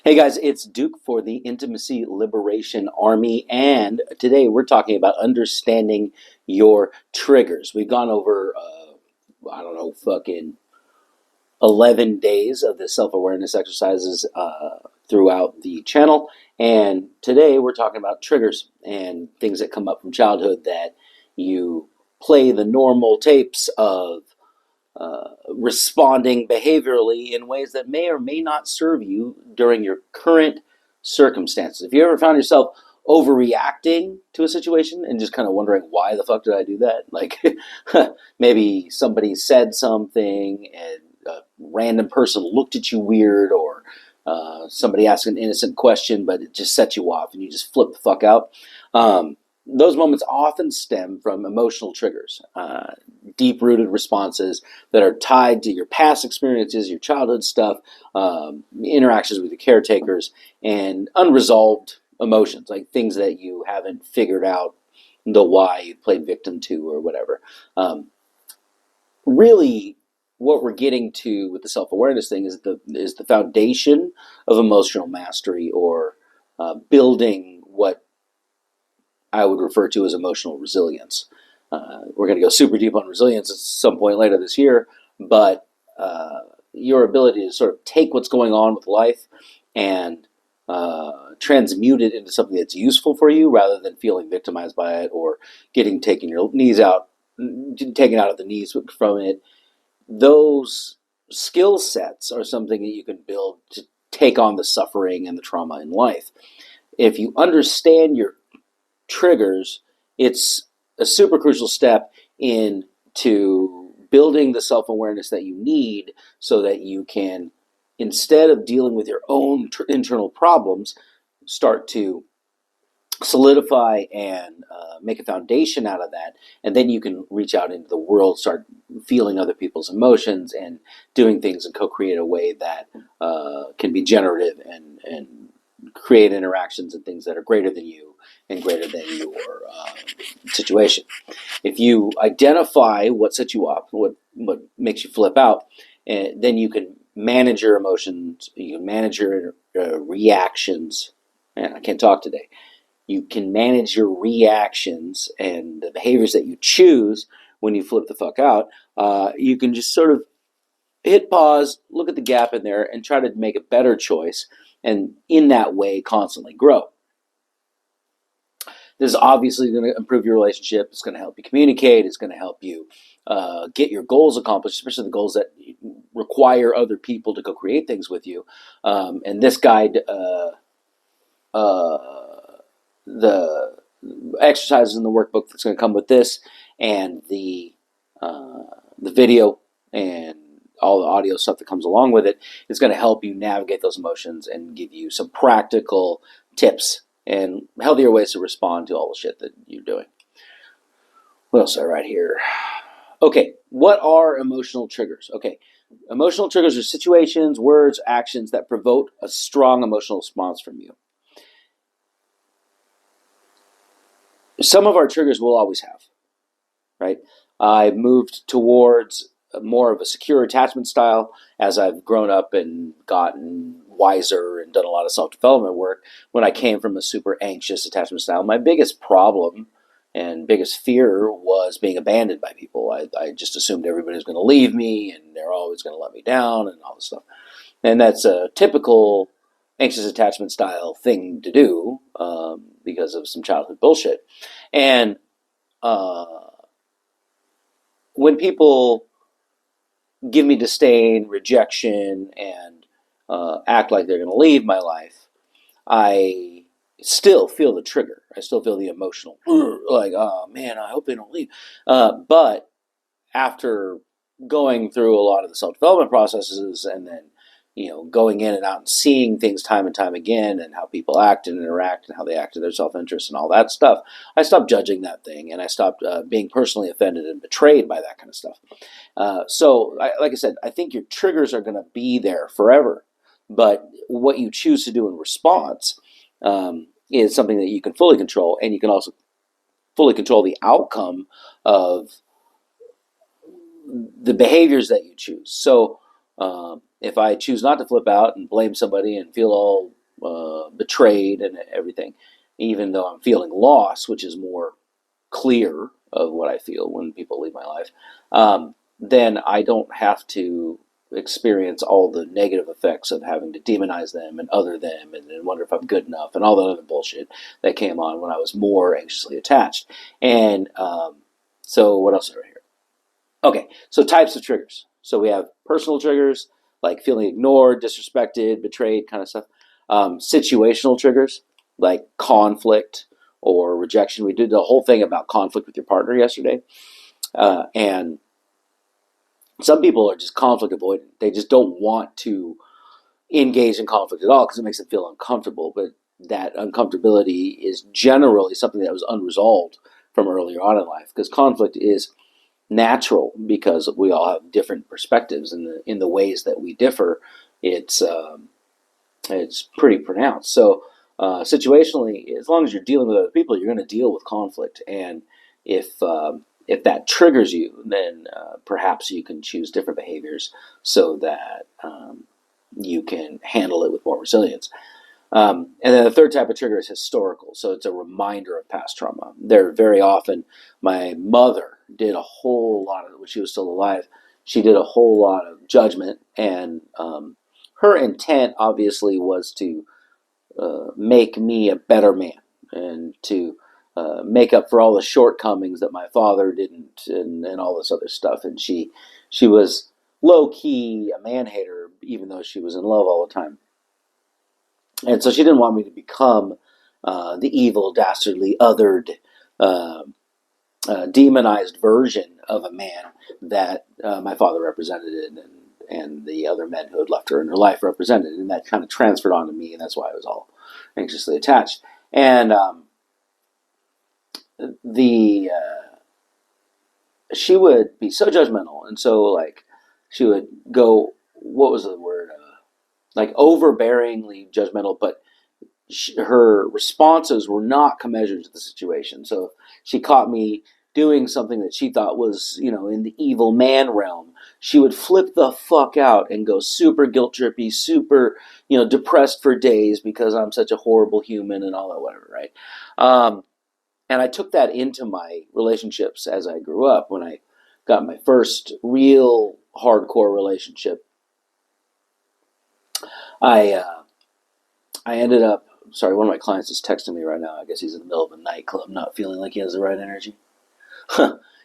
Hey guys, it's Duke for the Intimacy Liberation Army, and today we're talking about understanding your triggers. We've gone over, I don't know, fucking 11 days of the self awareness exercises throughout the channel, and today we're talking about triggers and things that come up from childhood that you play the normal tapes of responding behaviorally in ways that may or may not serve you during your current circumstances. If you ever found yourself overreacting to a situation and just kind of wondering why the fuck did I do that? Like maybe somebody said something and a random person looked at you weird, or somebody asked an innocent question, but it just set you off and you just flip the fuck out. Those moments often stem from emotional triggers, deep-rooted responses that are tied to your past experiences, your childhood stuff, interactions with your caretakers, and unresolved emotions, like things that you haven't figured out the why you played victim to or whatever. Really, what we're getting to with the self-awareness thing is the foundation of emotional mastery, or building what I would refer to as emotional resilience. We're going to go super deep on resilience at some point later this year, but your ability to sort of take what's going on with life and transmute it into something that's useful for you, rather than feeling victimized by it or taken your knees out, taken out of the knees from it. Those skill sets are something that you can build to take on the suffering and the trauma in life. If you understand your triggers, it's a super crucial step into building the self-awareness that you need so that you can, instead of dealing with your own internal problems, start to solidify and make a foundation out of that. And then you can reach out into the world, start feeling other people's emotions and doing things in co-create a way that can be generative and create interactions and things that are greater than you and greater than your situation. If you identify what sets you up, what makes you flip out, then you can manage your emotions, you can manage your reactions. Man, I can't talk today. You can manage your reactions and the behaviors that you choose when you flip the fuck out. You can just sort of hit pause, look at the gap in there, and try to make a better choice, and in that way constantly grow. This is obviously going to improve your relationship. It's going to help you communicate. It's going to help you get your goals accomplished, especially the goals that require other people to co-create things with you. And this guide, the exercises in the workbook that's going to come with this, and the video and all the audio stuff that comes along with it, is going to help you navigate those emotions and give you some practical tips and healthier ways to respond to all the shit that you're doing. What else do I write here? Okay, what are emotional triggers? Okay, emotional triggers are situations, words, actions that provoke a strong emotional response from you. Some of our triggers we'll always have, right? I've moved towards more of a secure attachment style as I've grown up and gotten wiser and done a lot of self-development work. When I came from a super anxious attachment style, my biggest problem and biggest fear was being abandoned by people. I just assumed everybody was going to leave me and they're always going to let me down and all this stuff. And that's a typical anxious attachment style thing to do because of some childhood bullshit. And when people give me disdain, rejection, and act like they're going to leave my life, I still feel the trigger. I still feel the emotional, like, oh man, I hope they don't leave. But after going through a lot of the self-development processes, and then going in and out and seeing things time and time again, and how people act and interact and how they act in their self-interest and all that stuff, I stopped judging that thing, and I stopped being personally offended and betrayed by that kind of stuff. Like I said, I think your triggers are going to be there forever, but what you choose to do in response is something that you can fully control, and you can also fully control the outcome of the behaviors that you choose. So if I choose not to flip out and blame somebody and feel all betrayed and everything, even though I'm feeling loss, which is more clear of what I feel when people leave my life, then I don't have to experience all the negative effects of having to demonize them and other them and wonder if I'm good enough and all that other bullshit that came on when I was more anxiously attached. And so what else is right here? Okay, so types of triggers. So we have personal triggers, like feeling ignored, disrespected, betrayed, kind of stuff. Situational triggers, like conflict or rejection. We did the whole thing about conflict with your partner yesterday. And some people are just conflict avoidant. They just don't want to engage in conflict at all because it makes them feel uncomfortable. But that uncomfortability is generally something that was unresolved from earlier on in life, because conflict is natural because we all have different perspectives in the ways that we differ. It's pretty pronounced. So situationally, as long as you're dealing with other people, you're going to deal with conflict. And if that triggers you, then perhaps you can choose different behaviors so that you can handle it with more resilience. And then the third type of trigger is historical. So it's a reminder of past trauma. There very often, my mother did a whole lot of, when she was still alive, she did a whole lot of judgment. And her intent obviously was to make me a better man and to make up for all the shortcomings that my father didn't and all this other stuff. And she was low key a man hater, even though she was in love all the time. And so she didn't want me to become the evil, dastardly, othered, demonized version of a man that my father represented and the other men who had left her in her life represented. And that kind of transferred onto me, and that's why I was all anxiously attached. And the she would be so judgmental, and so like she would go, what was the word? Like overbearingly judgmental, but her responses were not commensurate to the situation. So she caught me doing something that she thought was, in the evil man realm, she would flip the fuck out and go super guilt trippy, super, depressed for days because I'm such a horrible human and all that, whatever, right? And I took that into my relationships as I grew up. When I got my first real hardcore relationship, I ended up, sorry, one of my clients is texting me right now. I guess he's in the middle of a nightclub, not feeling like he has the right energy.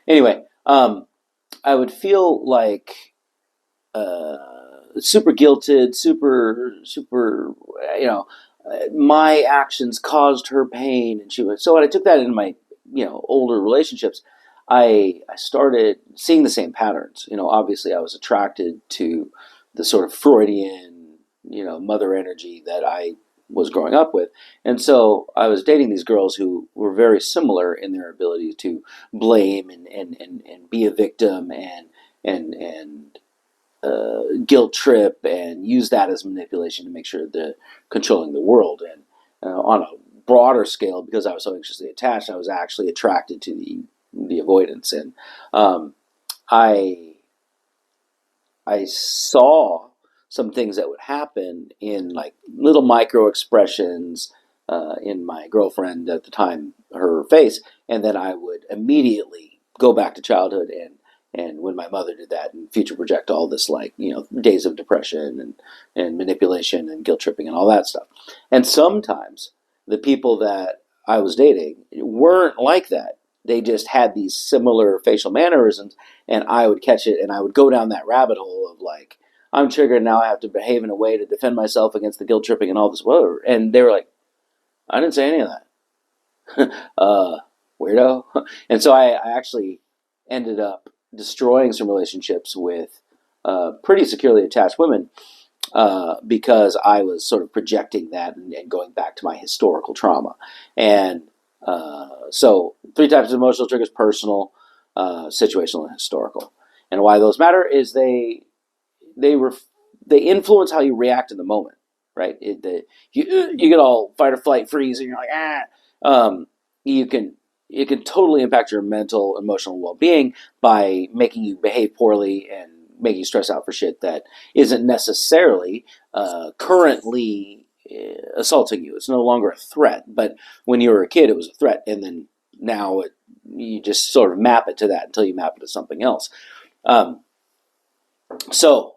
Anyway, I would feel like super guilted, super, my actions caused her pain, and she was. So when I took that into my, older relationships, I started seeing the same patterns. Obviously I was attracted to the sort of Freudian, mother energy that I was growing up with. And so I was dating these girls who were very similar in their ability to blame and be a victim and guilt trip and use that as manipulation to make sure they're controlling the world. And on a broader scale, because I was so anxiously attached, I was actually attracted to the avoidance. And I saw some things that would happen in like little micro expressions in my girlfriend at the time, her face, and then I would immediately go back to childhood and when my mother did that and future project all this, like, days of depression and manipulation and guilt tripping and all that stuff. And sometimes the people that I was dating weren't like that. They just had these similar facial mannerisms, and I would catch it and I would go down that rabbit hole of like, I'm triggered, now I have to behave in a way to defend myself against the guilt tripping and all this, whatever. And they were like, I didn't say any of that. Weirdo. And so I actually ended up destroying some relationships with pretty securely attached women because I was sort of projecting that and going back to my historical trauma. And so 3 types of emotional triggers: personal, situational, and historical. And why those matter is they influence how you react in the moment, right? You get all fight or flight, freeze, and you're like, you can totally impact your mental, emotional well-being by making you behave poorly and make you stress out for shit that isn't necessarily currently assaulting you. It's no longer a threat, but when you were a kid, it was a threat, and then now you just sort of map it to that until you map it to something else. Um, so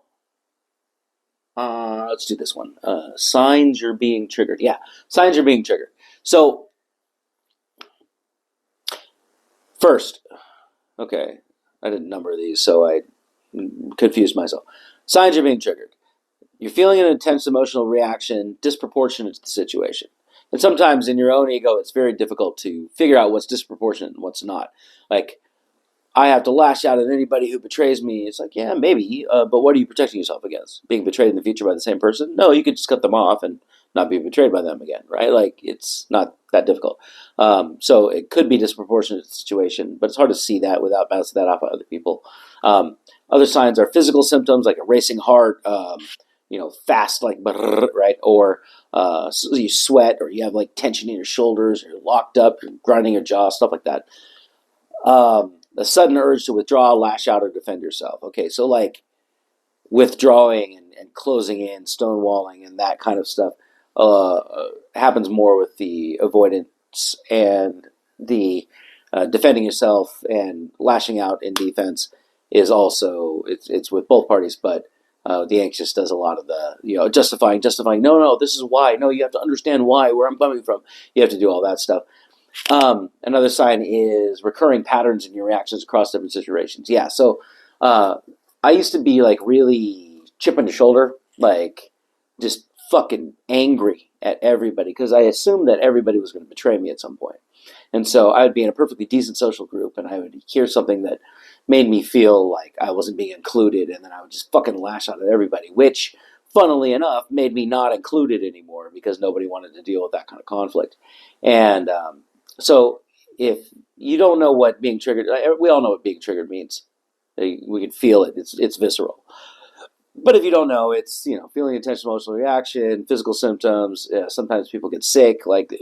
let's do this one. Signs you're being triggered. Yeah, signs you're being triggered. So first, okay, I didn't number these, so I confused myself. Signs you're being triggered. You're feeling an intense emotional reaction disproportionate to the situation. And sometimes in your own ego, it's very difficult to figure out what's disproportionate and what's not. Like, I have to lash out at anybody who betrays me. It's like, yeah, maybe, but what are you protecting yourself against? Being betrayed in the future by the same person? No, you could just cut them off and not be betrayed by them again, right? Like, it's not that difficult. So it could be disproportionate to the situation, but it's hard to see that without bouncing that off of other people. Other signs are physical symptoms like a racing heart, fast, like, right? Or you sweat, or you have like tension in your shoulders, or you're locked up, you're grinding your jaw, stuff like that. A sudden urge to withdraw, lash out, or defend yourself. Okay, so like withdrawing and closing in, stonewalling, and that kind of stuff happens more with the avoidance, and the defending yourself and lashing out in defense is also it's with both parties, but the anxious does a lot of the justifying. No, this is why. No, you have to understand why, where I'm coming from. You have to do all that stuff. Another sign is recurring patterns in your reactions across different situations. Yeah, so I used to be like really chip on the shoulder, like just fucking angry at everybody because I assumed that everybody was going to betray me at some point. And so I would be in a perfectly decent social group and I would hear something that made me feel like I wasn't being included, and then I would just fucking lash out at everybody, which, funnily enough, made me not included anymore because nobody wanted to deal with that kind of conflict. And so if you don't know what being triggered, we all know what being triggered means. We can feel it. It's visceral. But if you don't know, it's feeling intense emotional reaction, physical symptoms. Sometimes people get sick, like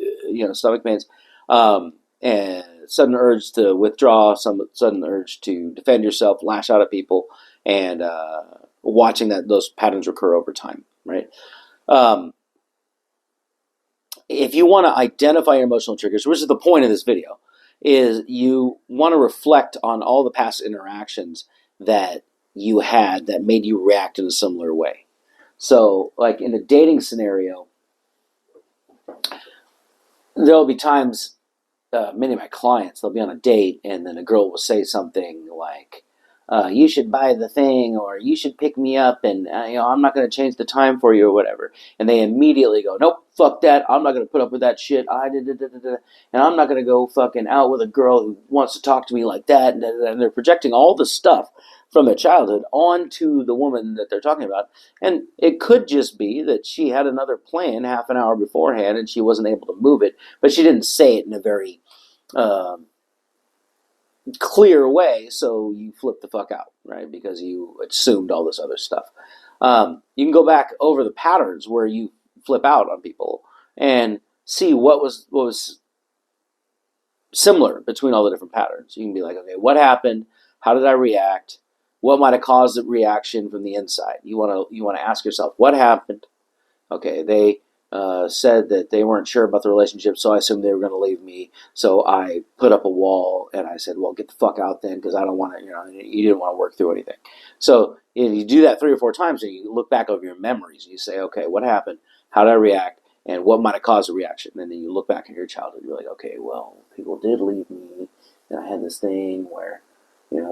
stomach pains, and sudden urge to withdraw, some sudden urge to defend yourself, lash out at people, and watching those patterns recur over time. Right. If you want to identify your emotional triggers, which is the point of this video, is you want to reflect on all the past interactions that you had that made you react in a similar way. So, like in a dating scenario, there'll be times, many of my clients, they'll be on a date and then a girl will say something like, you should buy the thing, or you should pick me up, and I'm not going to change the time for you, or whatever. And they immediately go, nope, fuck that. I'm not going to put up with that shit. And I'm not going to go fucking out with a girl who wants to talk to me like that. And they're projecting all the stuff from their childhood onto the woman that they're talking about. And it could just be that she had another plan half an hour beforehand and she wasn't able to move it, but she didn't say it in a very clear way, so you flip the fuck out, right? Because you assumed all this other stuff. You can go back over the patterns where you flip out on people and see what was similar between all the different patterns. You can be like, okay, what happened? How did I react? What might have caused the reaction from the inside? You want to ask yourself, what happened? Okay, they said that they weren't sure about the relationship, so I assumed they were going to leave me. So I put up a wall and I said, well, get the fuck out then, because I don't want to, you didn't want to work through anything. So if you do that 3 or 4 times and you look back over your memories and you say, okay, what happened? How did I react? And what might have caused a reaction? And then you look back at your childhood, you're like, okay, well, people did leave me. And I had this thing where,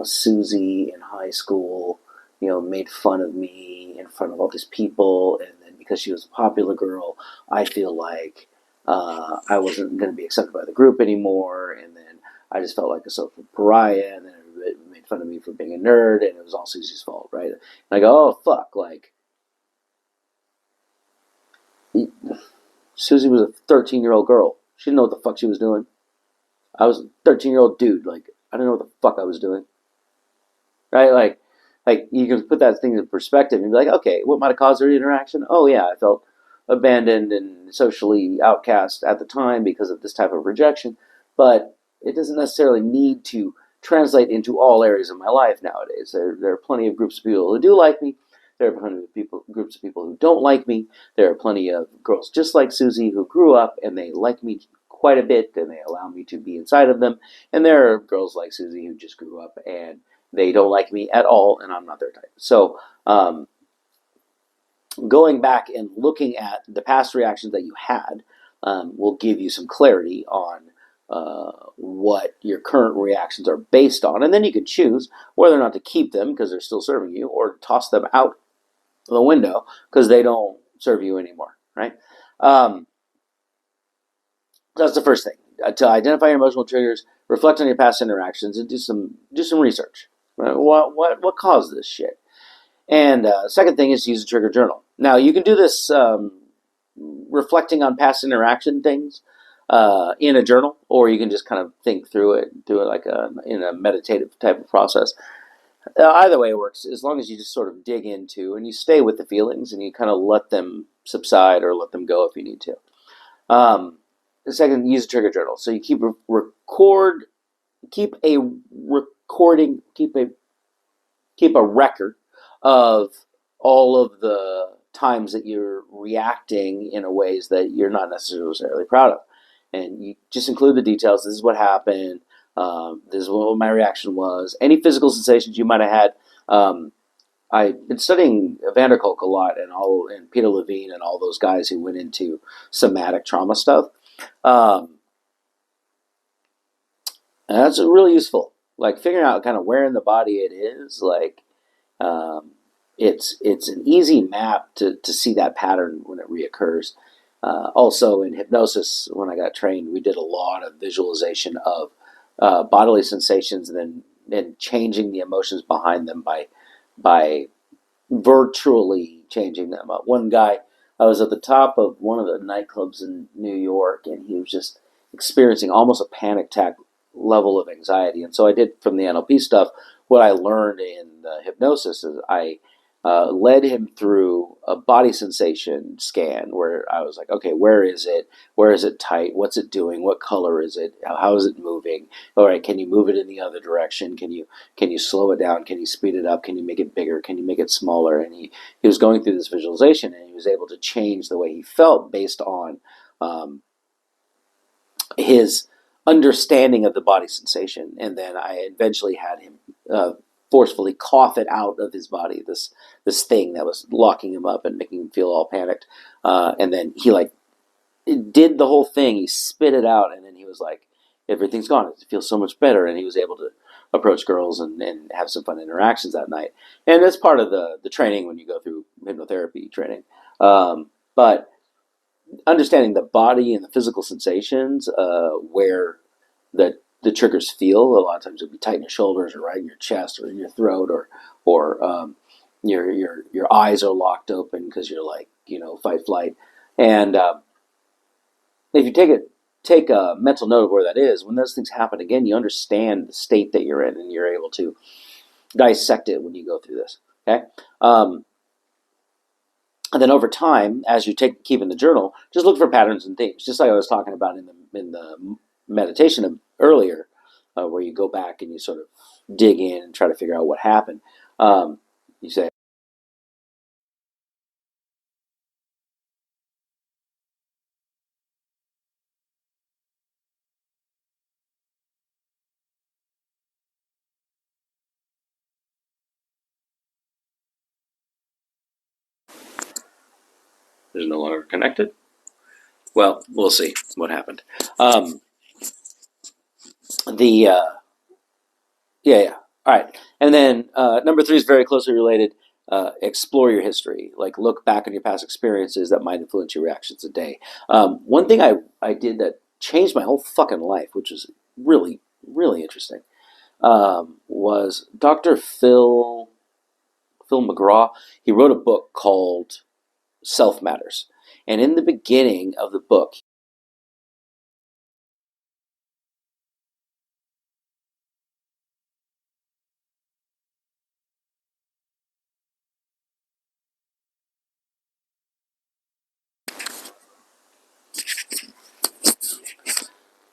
Susie in high school, made fun of me in front of all these people, and then because she was a popular girl, I feel like I wasn't going to be accepted by the group anymore, and then I just felt like a social pariah, and then everybody made fun of me for being a nerd, and it was all Susie's fault, right? And I go, oh, fuck, like, Susie was a 13-year-old girl. She didn't know what the fuck she was doing. I was a 13-year-old dude. Like, I didn't know what the fuck I was doing. Right? Like you can put that thing in perspective and be like, okay, what might have caused the interaction? Oh, yeah, I felt abandoned and socially outcast at the time because of this type of rejection. But it doesn't necessarily need to translate into all areas of my life nowadays. There are plenty of groups of people who do like me. There are plenty of groups of people who don't like me. There are plenty of girls just like Susie who grew up and they like me quite a bit and they allow me to be inside of them. And there are girls like Susie who just grew up and they don't like me at all and I'm not their type. So going back and looking at the past reactions that you had will give you some clarity on what your current reactions are based on. And then you can choose whether or not to keep them because they're still serving you or toss them out the window because they don't serve you anymore, right? That's the first thing. To identify your emotional triggers, reflect on your past interactions, and do some research. Right? What caused this shit? And second thing is to use a trigger journal. Now you can do this reflecting on past interaction things in a journal, or you can just kind of think through it, do it like in a meditative type of process. Either way it works, as long as you just sort of dig into and you stay with the feelings and you kind of let them subside or let them go if you need to. The second, use a trigger journal. So you keep a recording, keep a record of all of the times that you're reacting in a ways that you're not necessarily proud of. And you just include the details. This is what happened. This is what my reaction was. Any physical sensations you might have had. I've been studying Van der Kolk a lot and Peter Levine and all those guys who went into somatic trauma stuff. And that's really useful. Like figuring out kind of where in the body it is. Like it's an easy map to see that pattern when it reoccurs. Also in hypnosis, when I got trained, we did a lot of visualization of bodily sensations and then changing the emotions behind them by virtually changing them up. One guy, I was at the top of one of the nightclubs in New York, and he was just experiencing almost a panic attack level of anxiety. And so I did from the NLP stuff what I learned in the hypnosis is I led him through a body sensation scan where I was like, okay, where is it? Where is it tight? What's it doing? What color is it? How is it moving? All right, can you move it in the other direction? Can you slow it down? Can you speed it up? Can you make it bigger? Can you make it smaller? And he was going through this visualization and he was able to change the way he felt based on his understanding of the body sensation. And then I eventually had him forcefully cough it out of his body, this thing that was locking him up and making him feel all panicked. And then he did the whole thing. He spit it out, and then he was like, everything's gone. It feels so much better. And he was able to approach girls and have some fun interactions that night. And that's part of the training when you go through hypnotherapy training. But understanding the body and the physical sensations, where the triggers feel. A lot of times it'll be tight in your shoulders, or right in your chest, or in your throat, or your eyes are locked open because you're like fight flight. And if you take a mental note of where that is, when those things happen again, you understand the state that you're in, and you're able to dissect it when you go through this. Okay. And then over time, as you keep in the journal, just look for patterns and themes, just like I was talking about in the meditation earlier, where you go back and you sort of dig in and try to figure out what happened. You say, "Is no longer connected." Well, we'll see what happened. The yeah. All right, and then number 3 is very closely related. Explore your history. Like look back on your past experiences that might influence your reactions today. One thing I did that changed my whole fucking life, which was really really interesting, was Dr. Phil McGraw. He wrote a book called Self Matters, and in the beginning of the book,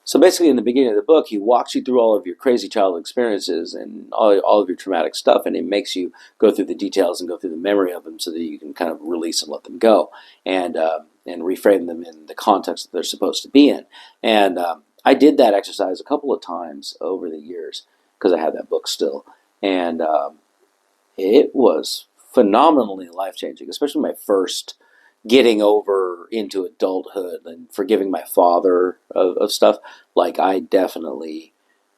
So basically, in the beginning of the book, he walks you through all of your crazy childhood experiences and all of your traumatic stuff, and he makes you go through the details and go through the memory of them so that you can kind of release and let them go, and reframe them in the context that they're supposed to be in. And I did that exercise a couple of times over the years because I had that book still, and it was phenomenally life changing, especially my first getting over into adulthood and forgiving my father of stuff. Like, I definitely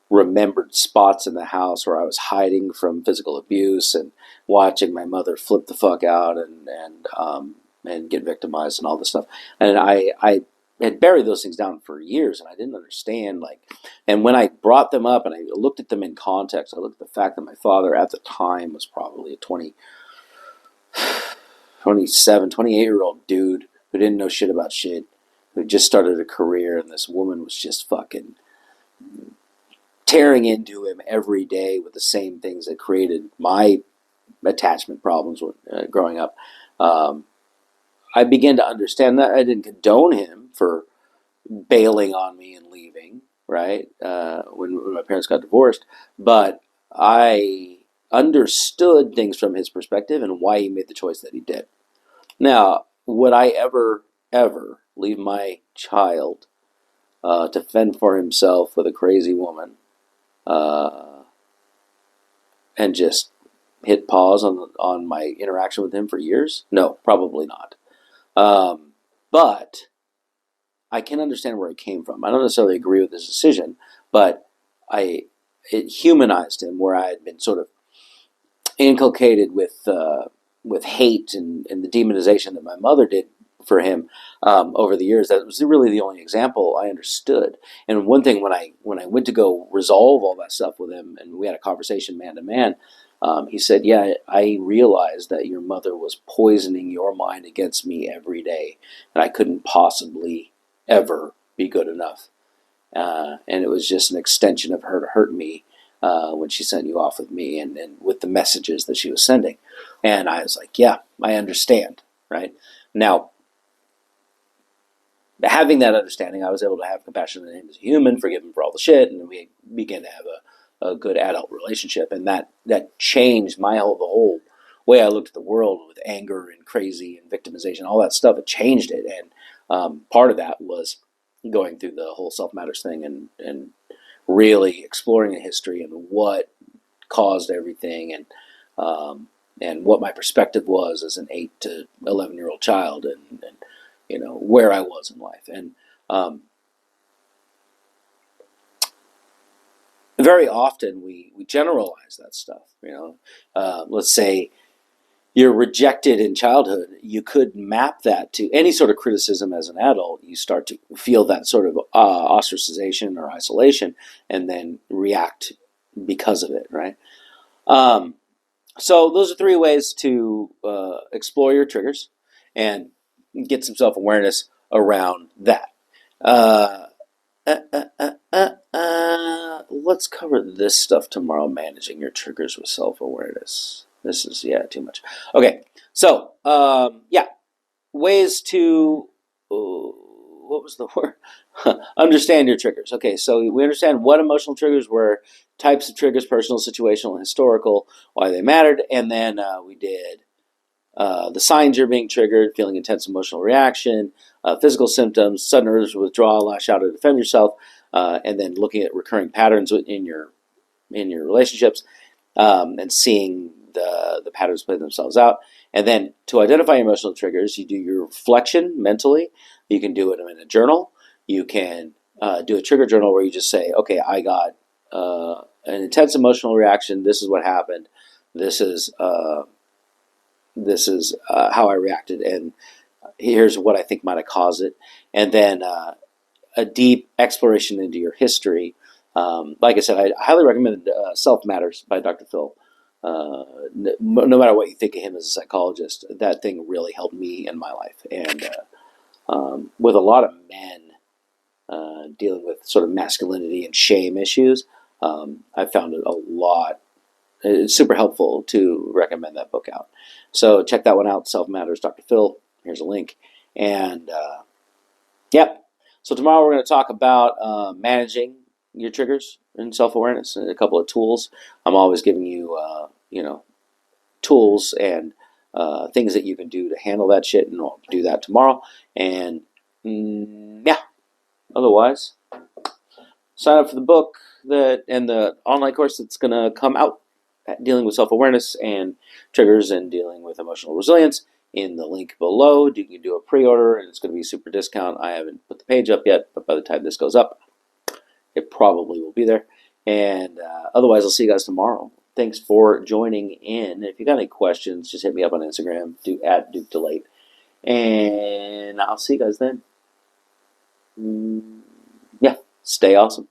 remembered spots in the house where I was hiding from physical abuse and watching my mother flip the fuck out and get victimized and all this stuff. And I had buried those things down for years, and I didn't understand, like, and when I brought them up and I looked at them in context, I looked at the fact that my father at the time was probably a 27, 28-year-old dude who didn't know shit about shit, who just started a career, and this woman was just fucking tearing into him every day with the same things that created my attachment problems growing up. I began to understand that. I didn't condone him for bailing on me and leaving, right? When my parents got divorced, but I understood things from his perspective and why he made the choice that he did. Now, would I ever leave my child to fend for himself with a crazy woman uh, and just hit pause on my interaction with him for years? No, probably not. But I can understand where it came from. I don't necessarily agree with his decision, but I it humanized him where I had been sort of inculcated with hate and the demonization that my mother did for him over the years. That was really the only example I understood. And one thing, when I went to go resolve all that stuff with him, and we had a conversation man to man, he said, "Yeah, I realized that your mother was poisoning your mind against me every day, and I couldn't possibly ever be good enough. And it was just an extension of her to hurt me when she sent you off with me and with the messages that she was sending." And I was like, yeah, I understand, right? Now, having that understanding, I was able to have compassion on him as a human, forgive him for all the shit, and we began to have a good adult relationship. And that changed the whole way I looked at the world with anger and crazy and victimization, all that stuff. It changed it. And part of that was going through the whole Self Matters thing and really exploring the history and what caused everything, and what my perspective was as an 8 to 11-year-old child, and where I was in life. And very often we generalize that stuff. Let's say you're rejected in childhood, you could map that to any sort of criticism as an adult. You start to feel that sort of ostracization or isolation, and then react because of it, right? So those are 3 ways to explore your triggers and get some self-awareness around that. Uh, let's cover this stuff tomorrow, managing your triggers with self-awareness. This is, too much. Okay, so, ways to, what was the word? Understand your triggers. Okay, so we understand what emotional triggers were, types of triggers, personal, situational, and historical, why they mattered, and then we did the signs you're being triggered, feeling intense emotional reaction, physical symptoms, sudden urge to withdraw, lash out, or defend yourself, and then looking at recurring patterns in your relationships, and seeing the patterns play themselves out. And then to identify emotional triggers, you do your reflection mentally. You can do it in a journal. You can do a trigger journal where you just say, okay, I got an intense emotional reaction. This is what happened. This is how I reacted, and here's what I think might have caused it. And then a deep exploration into your history. Like I said, I highly recommend Self Matters by Dr. Phil. No matter what you think of him as a psychologist, that thing really helped me in my life. And with a lot of men dealing with sort of masculinity and shame issues, I found it it's super helpful to recommend that book out. So check that one out, Self Matters, Dr. Phil. Here's a link. And, yep. So tomorrow we're going to talk about managing your triggers and self-awareness and a couple of tools. I'm always giving you, tools and things that you can do to handle that shit, and I'll do that tomorrow. And yeah, otherwise, sign up for the book and the online course that's going to come out dealing with self-awareness and triggers and dealing with emotional resilience in the link below. You can do a pre-order and it's going to be a super discount. I haven't put the page up yet, but by the time this goes up, it probably will be there. And otherwise, I'll see you guys tomorrow. Thanks for joining in. If you got any questions, just hit me up on Instagram, at Duke Delate. And I'll see you guys then. Yeah, stay awesome.